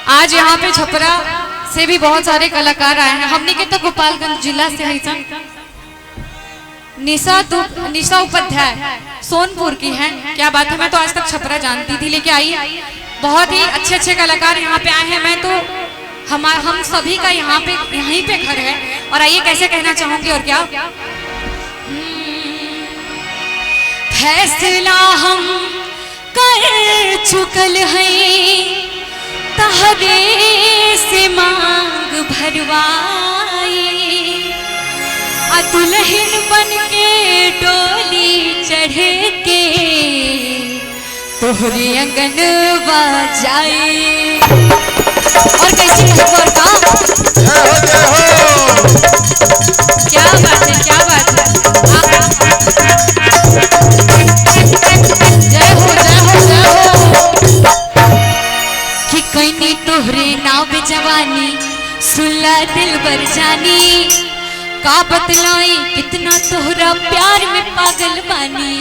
आज यहाँ पे छपरा से भी बहुत सारे कलाकार आए हैं। हमने के तो गोपालगंज जिला से है सब। निशा उपाध्याय सोनपुर की हैं। क्या बात है, मैं तो आज तक छपरा जानती थी, लेकिन आई बहुत ही अच्छे अच्छे कलाकार यहाँ पे आए हैं। मैं तो हम सभी का यहाँ पे यहीं पे घर है। और आइए कैसे कहना चाहूंगी और क्या फैसला हम कर चुकल हैं, तहरे से मांग भरवाई, दुल्हन बन के डोली चढ़ के तोहरे अंगन बजाई। और कैसी खबर का क्या बात है, क्या बात है। जय हो जय हो जय हो। कि कहीं तोहरे नाव जवानी सुला दिल बर जानी, का बतलाई कितना तोहरा प्यार में पागल बानी।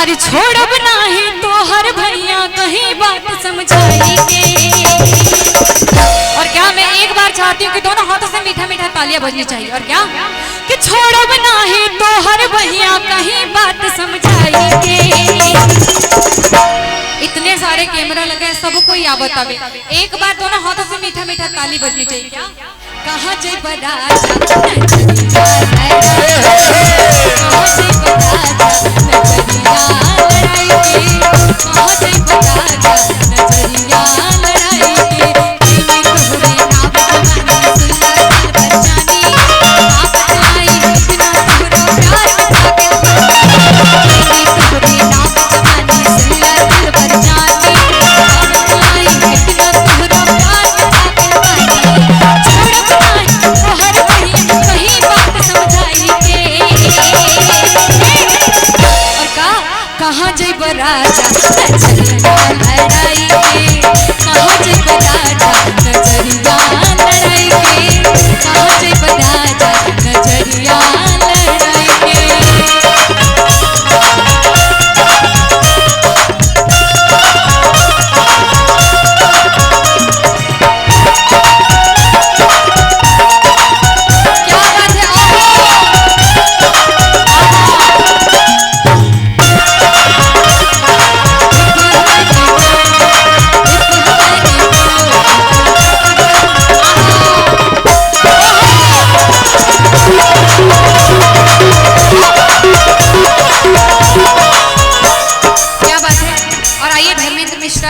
अरे छोड़ब नाही तो हर भैया कहीं बात समझाएंगे। और क्या मैं एक बार चाहती हूँ कि दोनों हाथों से मीठा मीठा तालियां बजनी चाहिए। और क्या कि छोड़ब नाही तो हर भैया कहीं बात समझाएंगे। इतने सारे कैमरा लगे, सबको या बतावे। एक बार दोनों हाथों से मीठा मीठा ताली बजनी चाहिए। क्या कहाँ जय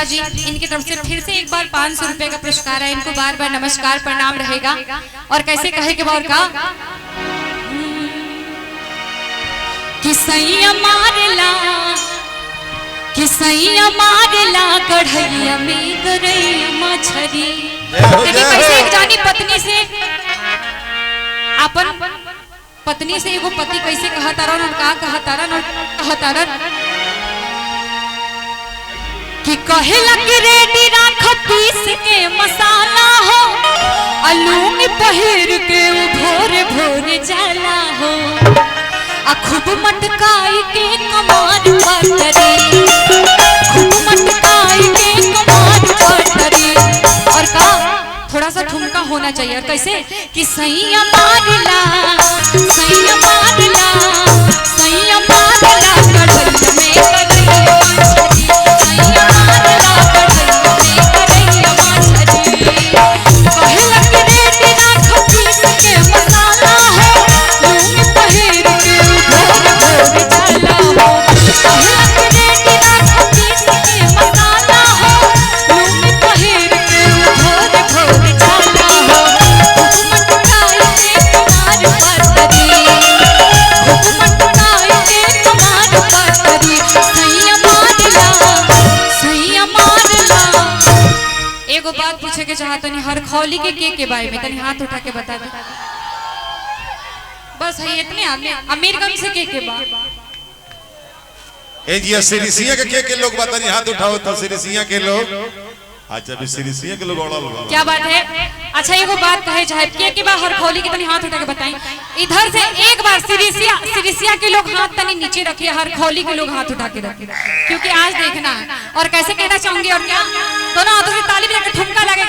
जी, इनकी तरफ से फिर से एक बार 500 रुपए का पुरस्कार है। इनको बार बार नमस्कार प्रणाम रहेगा। और कैसे कहे के बार का कि सैया मारला कढ़ैया में गरैया मछरी। लेकिन कैसे एक जानी पत्नी से अपन पत्नी से एगो पति कैसे कहतारन और का कहतारन कि कहेला कि रेडी राख पीस के मसाला हो, अलूनी पहिर के भोरे भोरे जाला हो, आ खूब मटकाई के कमार पटरी, खूब मटकाई के कमार पटरी। और का थोड़ा सा ठुमका होना चाहिए। और कैसे कि सैया मारला कढ़ैया के चाहत नहीं हर खौली के बारे में तनी हाथ उठा के बता दे। बस है इतने आदमी अमीरगंज से के बा ए जी सिरिसिया के लोग बतानी हाथ उठाओ तो सिरिसिया के लोग। अच्छा भी सिरिसिया के लोग औड़ा क्या बात है। अच्छा एगो बात कहे चाहे के बा हर खौली के तनी हाथ उठा के बताई। इधर से एक बार सिरिसिया के लोग हाथ तनी नीचे रखिए, हर खौली के लोग हाथ उठा के रखिए, क्योंकि आज देखना है। और कैसे कहना चाहूंगी और क्या दोनों हाथों से ताली बजा के ठुमका लगा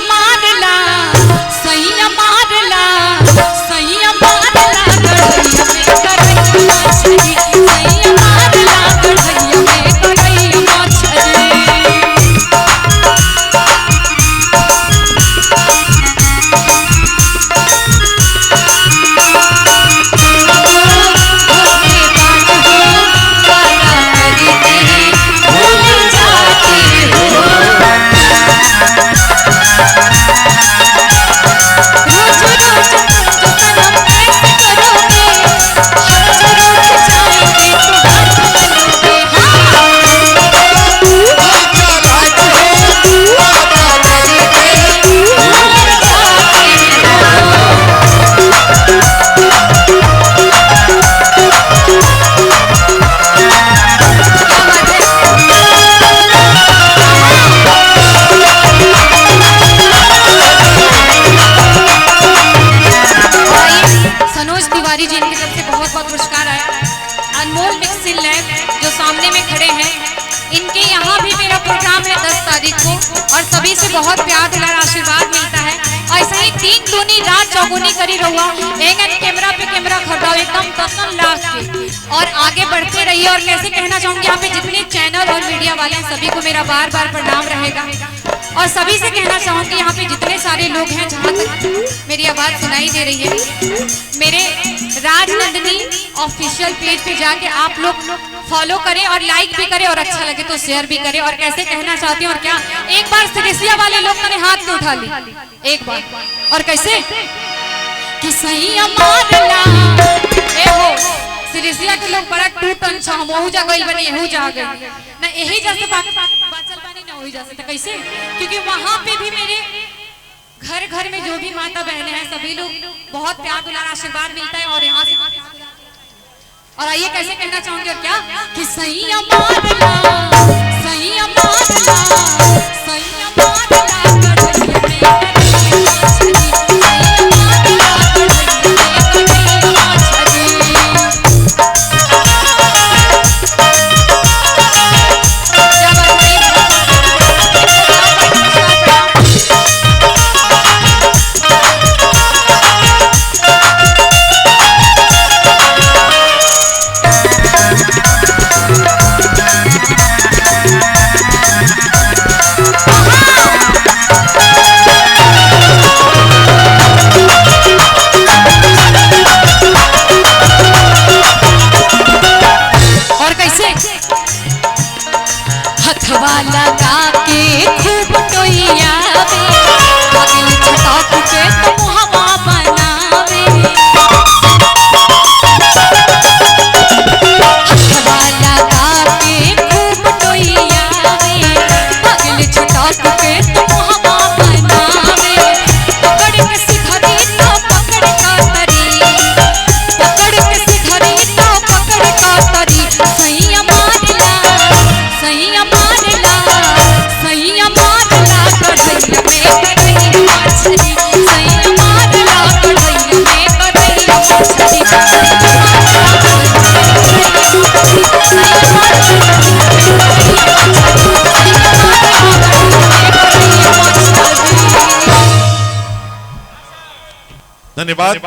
मारला सैया मारला सैया मारला गड़ैया में करैया मछली सैया मारला गड़ैया में करैया मछली और सभी से बहुत प्यार दुलार आशीर्वाद मिलता है। ऐसा ही दिन दूनी रात चौगुनी करी रहुआ एंगन कैमरा पे कैमरा खटाओ एकदम तसम लाख के और आगे बढ़ते रहिए। और कैसे कहना चाहूंगी यहाँ पे जितने चैनल और मीडिया वाले हैं सभी को मेरा बार बार प्रणाम रहेगा। और सभी से कहना चाहूंगी यहाँ पे जितने सारे लोग हैं जहाँ तक मेरी आवाज सुनाई दे रही है, मेरे राजनंदिनी ऑफिशियल पेज पे जाके आप लोग फॉलो करें और लाइक भी करें और अच्छा लगे तो शेयर भी करें। और कैसे कहना चाहती हूँ और क्या एक बार सिरिसिया वाले लोग मैंने हाथ में उठा ली एक बार और कैसे कि सही मारला ए हो सिरिसिया के लोग बड़ा टूटन छ हम ओहू जा गइल बने एहू जा गए ना यही जैसे बचल पानी ना ओही जैसे तो कैसे क्योंकि वहां पे भी मेरे घर घर में जो भी माता बहनें हैं सभी लोग बहुत प्यार दुलार आशीर्वाद मिलता है। और यहाँ से और आइए कैसे कहना चाहूंगी और क्या कि सही मारला सही मारला सही मारला गड़ैया में करैया मछली सही मारला गड़ैया में करैया हथवा लगा के खूब टोइया अगल छटक के तो मुहवा बनावे हथवा लगा के खूब टोइया अगल छटक के तो मुहवा बनावे पकड़ के सिधरी तो पकड़ का तरी पकड़ के सिधरी तो पकड़ का तरी सही मारला सही मारला सही मारला गड़ैया में करैया मछली सही मारला गड़ैया में करैया मछली धन्यवाद।